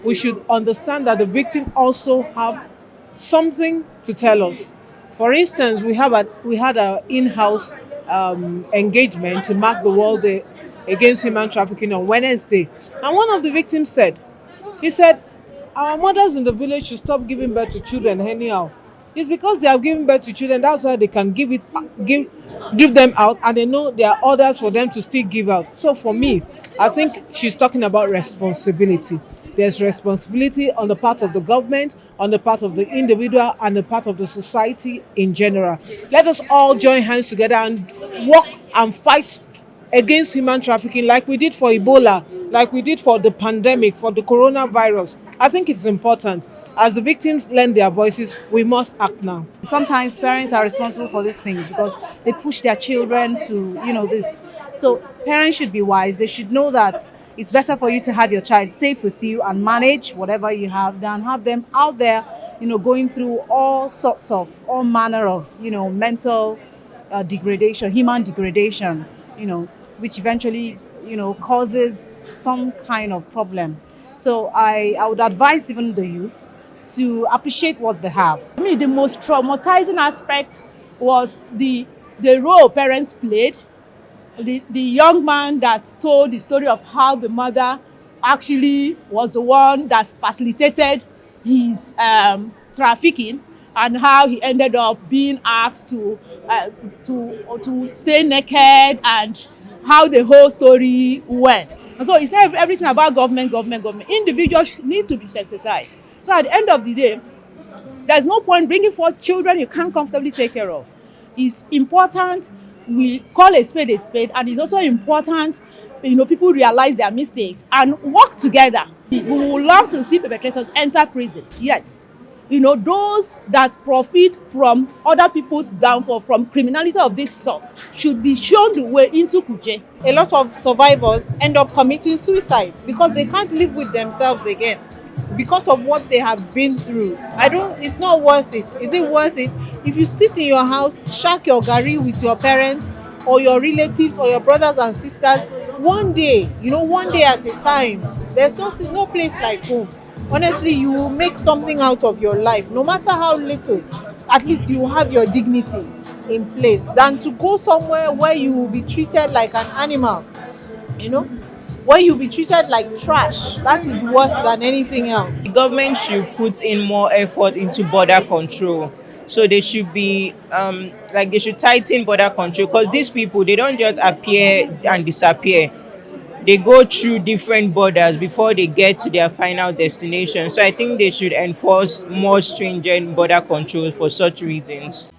we should understand that the victim also have something to tell us. For instance, we had a in-house engagement to mark the World Day against human trafficking on Wednesday, and one of the victims said, he said, our mothers in the village should stop giving birth to children anyhow. It's because they have given birth to children, that's why they can give them out, and they know there are orders for them to still give out. So for me, I think she's talking about responsibility. There's responsibility on the part of the government, on the part of the individual, and the part of the society in general. Let us all join hands together and work and fight against human trafficking like we did for Ebola, like we did for the pandemic, for the coronavirus. I think it's important. As the victims lend their voices, we must act now. Sometimes parents are responsible for these things because they push their children to, this. So parents should be wise. They should know that it's better for you to have your child safe with you and manage whatever you have than have them out there, going through all manner of, mental degradation, human degradation, which eventually, causes some kind of problem. So I would advise even the youth to appreciate what they have. For me, the most traumatizing aspect was the role parents played. The young man that told the story of how the mother actually was the one that facilitated his trafficking, and how he ended up being asked to stay naked, and how the whole story went. And so it's not everything about government. Individuals need to be sensitized. So at the end of the day, there's no point bringing forth children you can't comfortably take care of. It's important we call a spade, and it's also important, people realize their mistakes and work together. We would love to see perpetrators enter prison. Yes. Those that profit from other people's downfall, from criminality of this sort, should be shown the way into Kuje. A lot of survivors end up committing suicide because they can't live with themselves again because of what they have been through. It's not worth it. Is it worth it? If you sit in your house, shack your gari with your parents or your relatives or your brothers and sisters, one day at a time, there's no place like home. Honestly, you will make something out of your life, no matter how little. At least you have your dignity in place than to go somewhere where you will be treated like an animal, where you'll be treated like trash. That is worse than anything else. The government should put in more effort into border control. So they should be they should tighten border control, because these people, they don't just appear and disappear. They go through different borders before they get to their final destination. So I think they should enforce more stringent border control for such reasons.